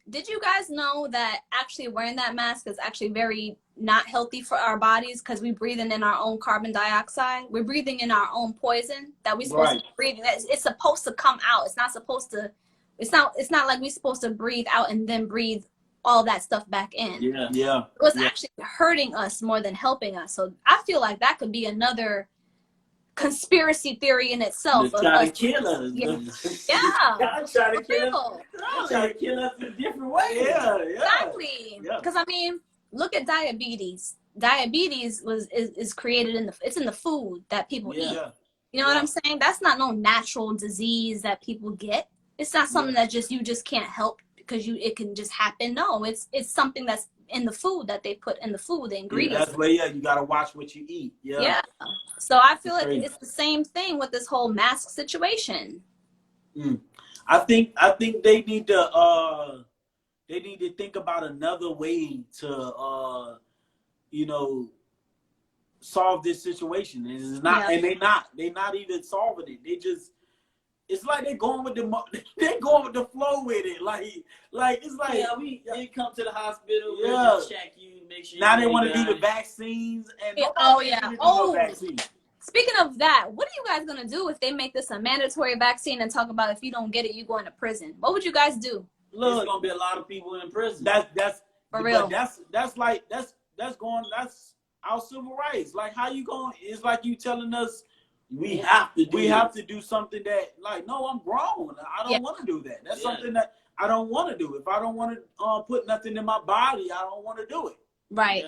did you guys know that actually wearing that mask is actually very not healthy for our bodies because we're breathing in our own carbon dioxide? We're breathing in our own poison that we're supposed to breathe. It's supposed to come out. It's not supposed to. It's not like we're supposed to breathe out and then breathe all that stuff back in. Yeah. It was actually hurting us more than helping us. So I feel like that could be another conspiracy theory in itself. They're trying to kill us. Yeah. They're trying to kill us. Real. They're trying to kill us in a different way. Yeah. Exactly. Yeah. Because I mean, look at diabetes. Diabetes is created it's in the food that people eat. Yeah. You know what I'm saying? That's not no natural disease that people get. It's not something that you just can't help because it can just happen. No, it's something that's in the food that they put in the food, the ingredients. That's where you gotta watch what you eat. Yeah. So I feel like Crazy. it's the same thing with this whole mask situation. I think they need to think about another way to solve this situation. And it's not, and they're not even solving it. They just, it's like they're going with the flow with it. Like it's like they come to the hospital, Yeah. to check you, make sure. now you they want to got do the it. vaccines and Oh, yeah. Oh. vaccine. Speaking of that, what are you guys gonna do if they make this a mandatory vaccine and talk about if you don't get it, you go into prison? What would you guys do? There's Look, gonna be a lot of people in prison. that's For real. That's our civil rights. Like, how you going? It's like you telling us we have to do something that, like, no, I'm grown. I don't want to do that. That's Yeah. something that I don't want to do. If I don't want to put nothing in my body, I don't want to do it. Right.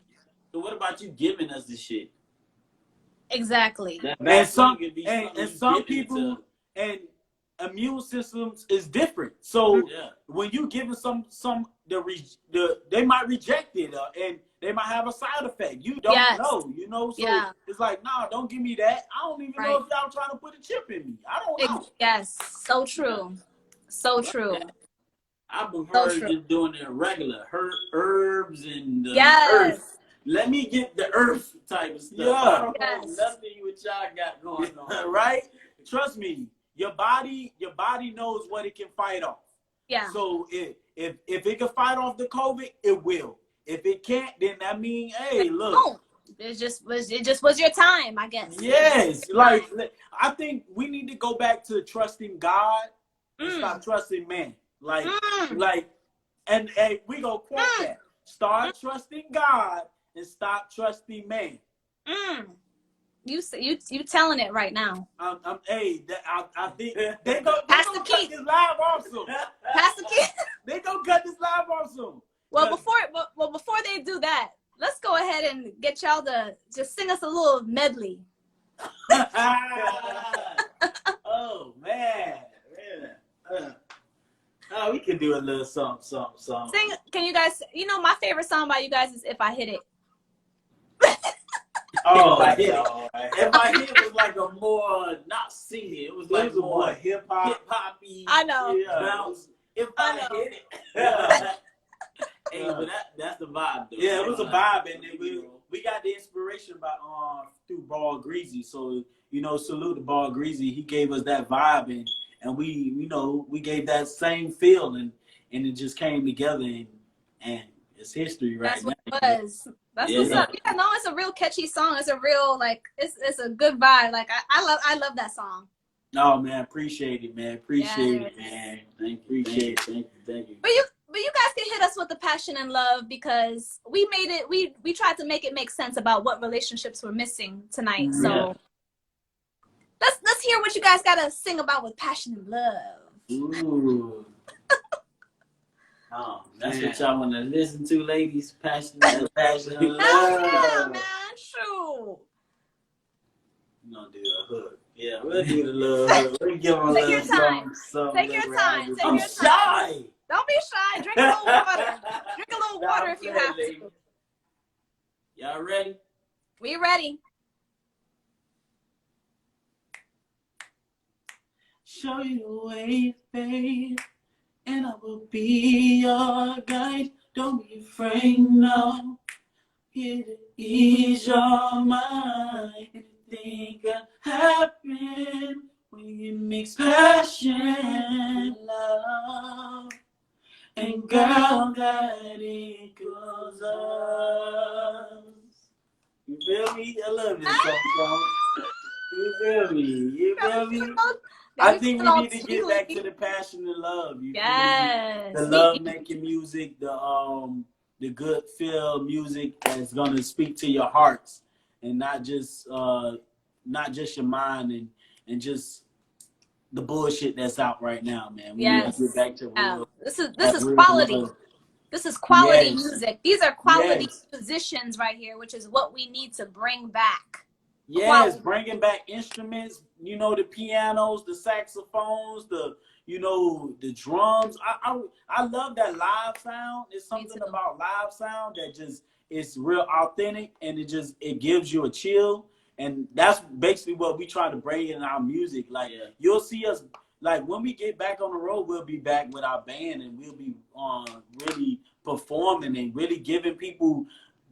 So what about you giving us this shit? They And some could be and something you some giving people to- and immune systems is different. So Yeah. when you giving they might reject it and they might have a side effect. You don't know, So it's like, nah, don't give me that. I don't even know if y'all trying to put a chip in me. I don't know. Yes. So true. So true. I've been So heard true. just doing the regular herbs and Yes. earth. Let me get the earth type of stuff. Yeah. I don't Yes. know nothing what y'all got going on. Right? Trust me, your body knows what it can fight off. Yeah. So if it can fight off the COVID, it will. If it can't, then that means, hey, look. No. It just was your time, I guess. Yes. Like, I think we need to go back to trusting God and stop trusting man. Like, and we go quote that. Start trusting God and stop trusting man. You telling it right now. I think they go Pastor cut Keith. this live off soon. Pastor Keith. They go cut this live off soon. Well, before they do that, let's go ahead and get y'all to just sing us a little medley. Oh man. Oh, we can do a little something. Sing. Can you guys? You know, my favorite song by you guys is "If I Hit It." Oh, If I Hit It. If I hit it was like a more not singing, it was like more hip hop. hoppy. I know. Bounce. If I I know. hit it. Hey, but that's the vibe, though. Yeah, it was a vibe, and we got the inspiration by through Ball Greasy. So salute to Ball Greasy. He gave us that vibe, and we gave that same feel, and it just came together, and it's history right That's what now. it was. That's what's up. Yeah, no, it's a real catchy song. It's a real it's a good vibe. Like I love that song. No, man, appreciate it, man. Appreciate it, Yes. man. Appreciate it. Thank you. But you guys can hit us with the passion and love because we made it. We tried to make it make sense about what relationships were missing tonight. So let's hear what you guys gotta sing about with passion and love. Ooh. That's Man. what y'all want to listen to, ladies. Passionate Passion love. and Hell yeah, love. man. Shoot. We're gonna do the hook. Yeah, we'll do the love hook. We'll give them a Take your little time. something. Take your time. Take I'm your time. shy. Don't be shy. Drink a little water. Drink a little water if you have Ladies. to. Y'all ready? We ready. Show you the way, babe, and I will be your guide. Don't be afraid, no. Here to ease your mind. Anything can happen when you mix passion, love, and girl, that equals us. You feel me? I love this song. You feel me? You feel me? I think we need to get back to the passion and love. You Yes. feel me? The love making music, the good feel music that's gonna speak to your hearts and not just your mind and just the bullshit that's out right now, man. We need to get back to real. This is quality. Love. This is quality Yes. music. These are quality Yes. musicians right here, which is what we need to bring back. Yes, Quality. bringing back instruments, the pianos, the saxophones, the drums. I love that live sound. It's something about live sound that just it's real authentic and it gives you a chill. And that's basically what we try to bring in our music. Like you'll see us like when we get back on the road, we'll be back with our band and we'll be really performing and really giving people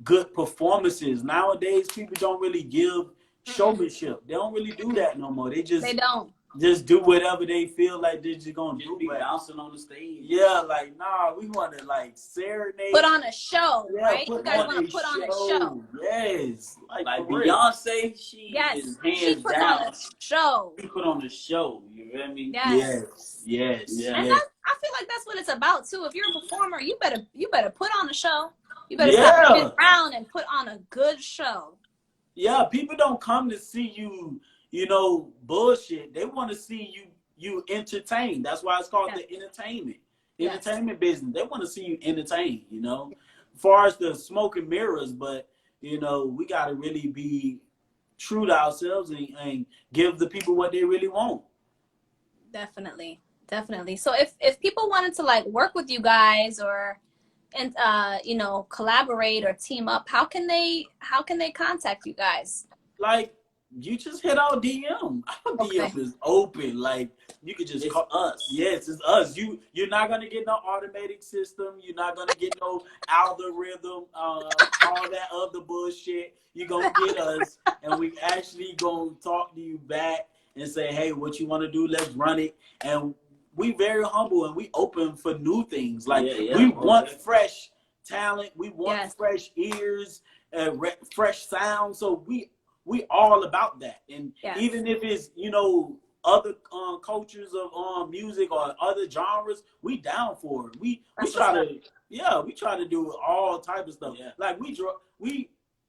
good performances. Nowadays, people don't really give showmanship. They don't really do that no more. They don't just do whatever they feel like they're just gonna do. Be bouncing on the stage. Yeah, like nah, we want to like serenade. Put on a show, Yeah, right? You guys want to put on a show. Yes, like Beyonce, she is hands put down. on a show. She put on a show. You feel me? Yes. And I feel like that's what it's about too. If you're a performer, you better put on a show. You better stop being around and put on a good show. Yeah, people don't come to see you, bullshit. They want to see you entertain. That's why it's called the entertainment business. They want to see you entertain, as far as the smoke and mirrors, but we got to really be true to ourselves and give the people what they really want. Definitely. So if people wanted to like work with you guys or collaborate or team up, how can they contact you guys? Like you just hit our DM. Our DM is open. Like you could just call us. Yes, it's us. You're not gonna get no automatic system. You're not gonna get no algorithm, all that other bullshit. You're gonna get us, and we actually gonna talk to you back and say, hey, what you want to do? Let's run it. And we very humble and we open for new things. Like we want fresh talent. We want fresh ears, fresh sound. So we all about that. And even if it's, other cultures of music or other genres, we down for it. We try to do all type of stuff. Yeah. Like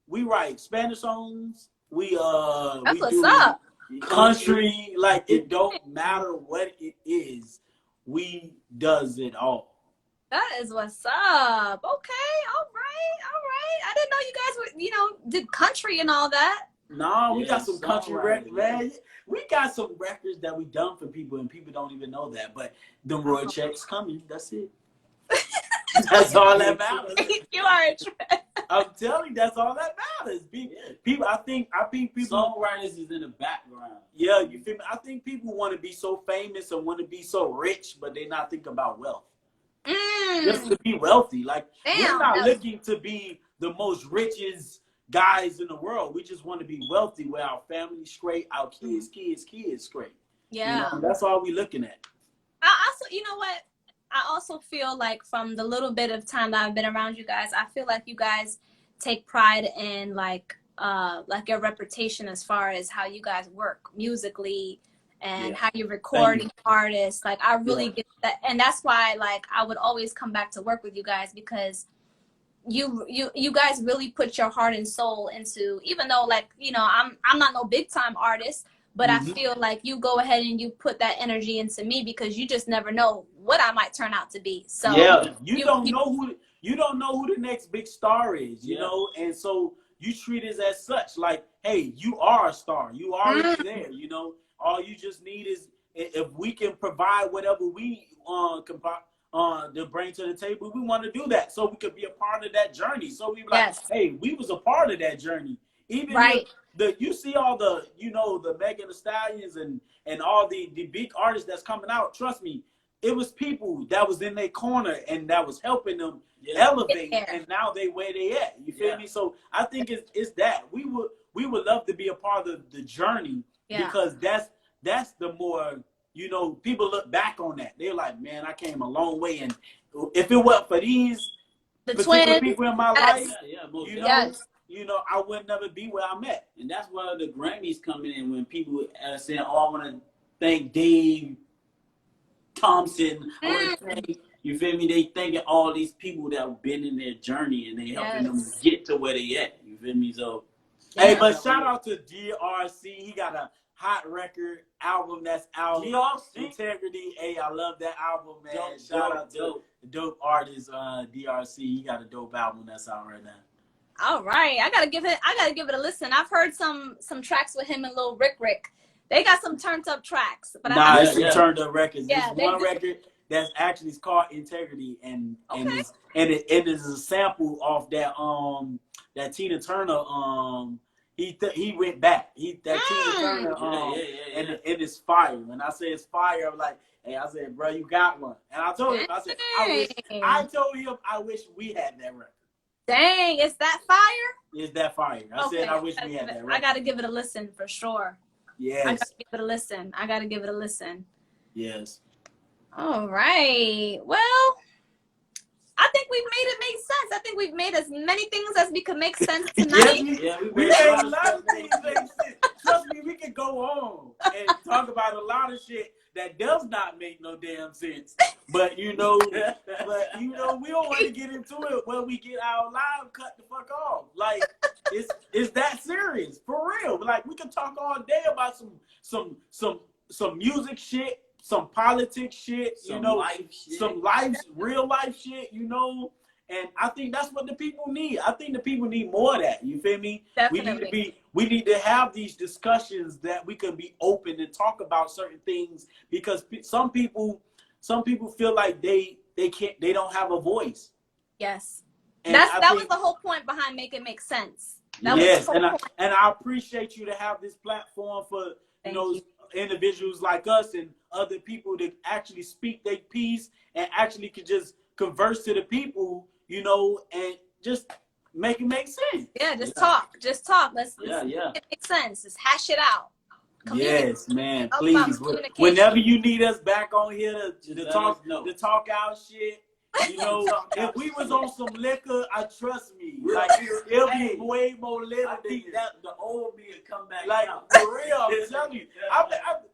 we write Spanish songs. We do country. Like it don't matter what it is. We does it all. That is what's up. Okay, all right. I didn't know you guys were, did country and all that. No, we got some country records, man. We got some records that we done for people, and people don't even know that. But them Roy checks coming. That's it. That's all that matters. You are a trend. I'm telling you, that's all that matters. People, I think people. Songwriters is in the background. Yeah, you feel me? I think people want to be so famous and want to be so rich, but they not think about wealth. Just to be wealthy. Like we're not looking to be the most richest guys in the world. We just want to be wealthy where our family's straight, our kids straight. Yeah. That's all we looking at. I also, what? I also feel like from the little bit of time that I've been around you guys, I feel like you guys take pride in like your reputation as far as how you guys work musically and how you're recording artists. Like I really get that, and that's why like I would always come back to work with you guys because you guys really put your heart and soul into. Even though like I'm not no big time artist, but I feel like you go ahead and you put that energy into me because you just never know what I might turn out to be. So yeah, you don't know who the next big star is, you know, and so you treat it as such. Like, hey, you are a star. You already there, you know. All you just need is if we can provide whatever we to bring to the table, we want to do that so we could be a part of that journey. So we like, hey, we was a part of that journey. Even you see all the, you know, the Megan Thee Stallions and all the big artists that's coming out. Trust me, it was people that was in their corner and that was helping them elevate, and now they where they at. You feel me? So I think it's that we would love to be a part of the journey because that's the more, you know, people look back on that. They're like, man, I came a long way, and if it wasn't for these particular people in my life, you know, I would never be where I'm at. And that's why the Grammys coming in when people are saying, oh, I want to thank Dave Thompson. You feel me? They thanking all these people that have been in their journey and they helping them get to where they at. You feel me? So, hey, but shout out to DRC. He got a hot record album that's out. Integrity. Hey, I love that album, man. Shout out to the dope artist DRC. He got a dope album that's out right now. All right, I gotta give it a listen. I've heard some tracks with him and Lil Rick. They got some turned up tracks, but it's some turned up records. Yeah, there's one record that's actually called Integrity, and it is a sample of that Tina Turner he went back. Tina Turner and it is fire. When I say it's fire, I'm like, hey, I said, bro, you got one. And I told him, I said, I wish we had that record. Dang, is that fire? Is that fire? I said I wish we had that record. I gotta give it a listen for sure. Yes. I gotta give it a listen. Yes. All right. Well, I think we've made it make sense. I think we've made as many things as we could make sense tonight. We made a lot of things make sense. Trust me, we could go on and talk about a lot of shit that does not make no damn sense. But you know, we don't want to get into it when we get our live cut the fuck off. Like it's that serious for real. Like we can talk all day about some music shit, some politics shit, some real life shit, you know. And I think that's what the people need. I think the people need more of that. You feel me? Definitely. We need to have these discussions that we can be open and talk about certain things, because some people feel like they don't have a voice. Yes. And that was the whole point behind Make It Make Sense. And I appreciate you to have this platform for individuals like us and other people to actually speak their piece and actually could just converse to the people, you know, and just make it make sense. Yeah, just talk. Let's make it make sense. Just hash it out. Yes, man. Please. Whenever you need us back on here to talk out shit, you know, if we was on some liquor, trust me, like it'll be way more liquor. I think that the old me will come back. Like for real, I'm telling you.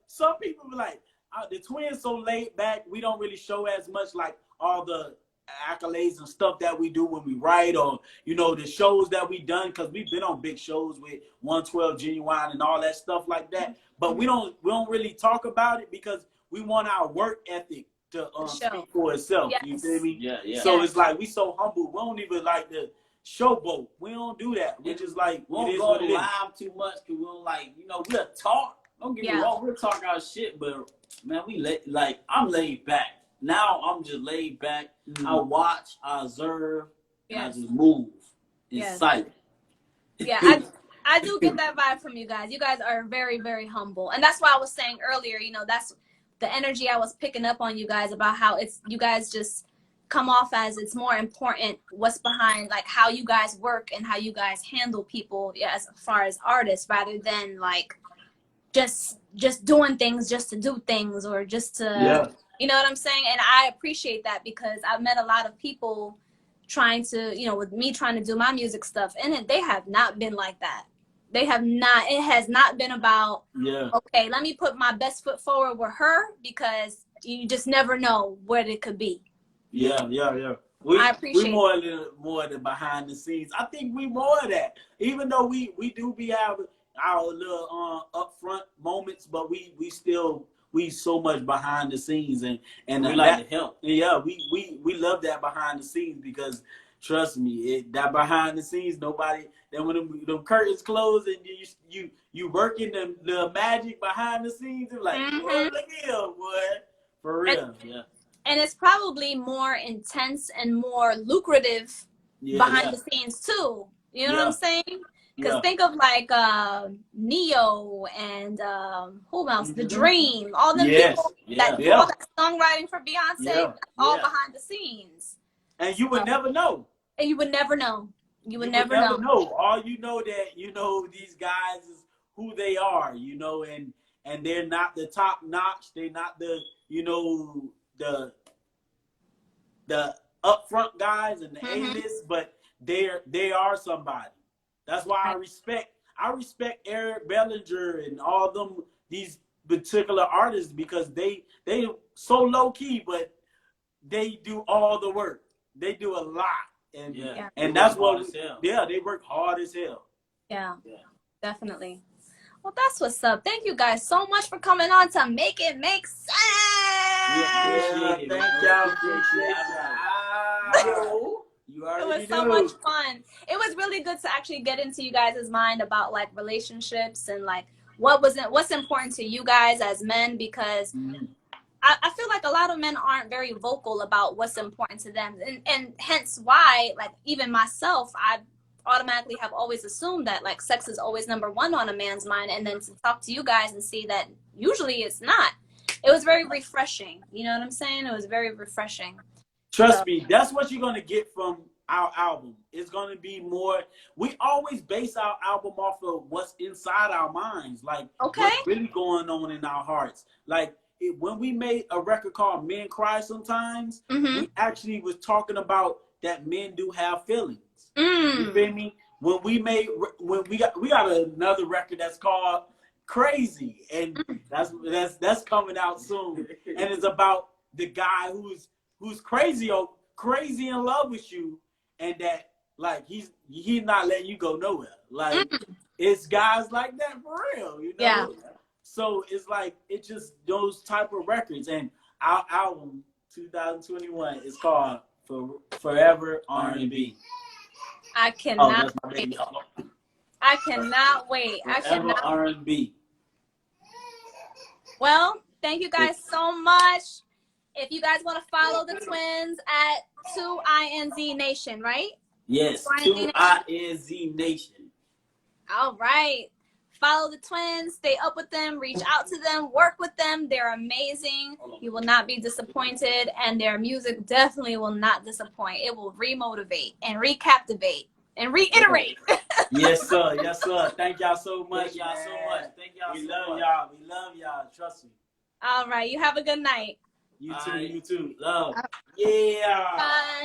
Some people be like, the twins so laid back, we don't really show as much like all the accolades and stuff that we do when we write, or you know, the shows that we done, because we've been on big shows with 112 Genuine and all that stuff like that. But we don't really talk about it because we want our work ethic to speak for itself. Yes. You feel me? Yeah. So it's like we so humble. We don't even like the showboat. We don't do that. We just like we don't go live too much because we don't like, you know, we'll talk. Don't get me wrong, we'll talk our shit, but man, I'm laid back. Now I'm just laid back. I watch, I observe, and I just move in sight. Yeah, I do get that vibe from you guys. You guys are very, very humble. And that's why I was saying earlier, you know, that's the energy I was picking up on you guys about how you guys just come off as it's more important what's behind, like how you guys work and how you guys handle people as far as artists, rather than like just doing things just to do things or just to, you know what I'm saying? And I appreciate that because I've met a lot of people trying to, you know, with me trying to do my music stuff, and they have not been like that. They have not. It has not been about, okay, let me put my best foot forward with her, because you just never know what it could be. Yeah. I appreciate we more than behind the scenes. I think we more of that. Even though we do be having, our little upfront moments, but we so much behind the scenes, and we like to help. Yeah, we love that behind the scenes, because trust me, that behind the scenes, nobody. Then when the curtains close and you working the magic behind the scenes, it's like, boy, look here, boy, for real. And it's probably more intense and more lucrative behind the scenes too. You know what I'm saying? Because think of like Neo and who else? The Dream, all them people that do all that songwriting for Beyonce, all behind the scenes. And you would never know. And you would never know. You would never know. All you know that these guys is who they are, and they're not the top notch. They're not the the upfront guys and the A-list, but they are somebody. That's why I respect Eric Bellinger and all them, these particular artists, because they so low key, but they do all the work. They do a lot, and that's what they work hard as hell. Yeah, definitely. Well, that's what's up. Thank you guys so much for coming on to Make It Make Sense. Thank y'all. It was so much fun. It was really good to actually get into you guys' mind about like relationships and like what's important to you guys as men, because I feel like a lot of men aren't very vocal about what's important to them, and hence why, like, even myself, I automatically have always assumed that like sex is always number one on a man's mind, and then to talk to you guys and see that usually it's not. It was very refreshing. You know what I'm saying? It was very refreshing. Trust me, that's what you're going to get from our album. It's going to be more, we always base our album off of what's inside our minds, like what's really going on in our hearts. Like when we made a record called Men Cry Sometimes, we actually was talking about that men do have feelings. You feel me? When we got another record that's called Crazy, and that's coming out soon, and it's about the guy who's crazy in love with you, and that like he's not letting you go nowhere. Like it's guys like that for real, Yeah. So it's like it's just those type of records, and our album 2021 is called Forever R&B. I cannot wait. I cannot wait. Forever R&B. Well, thank you guys so much. If you guys want to follow the twins at 2INZ Nation, right? Yes, 2INZ Nation. All right. Follow the twins, stay up with them, reach out to them, work with them. They're amazing. You will not be disappointed, and their music definitely will not disappoint. It will remotivate and recaptivate and reiterate. Yes, sir. Yes, sir. Thank y'all so much. Thank y'all so much. Thank y'all we so love much. y'all. We love y'all. Trust me. All right. You have a good night. You too. You too. Love. Yeah. Bye.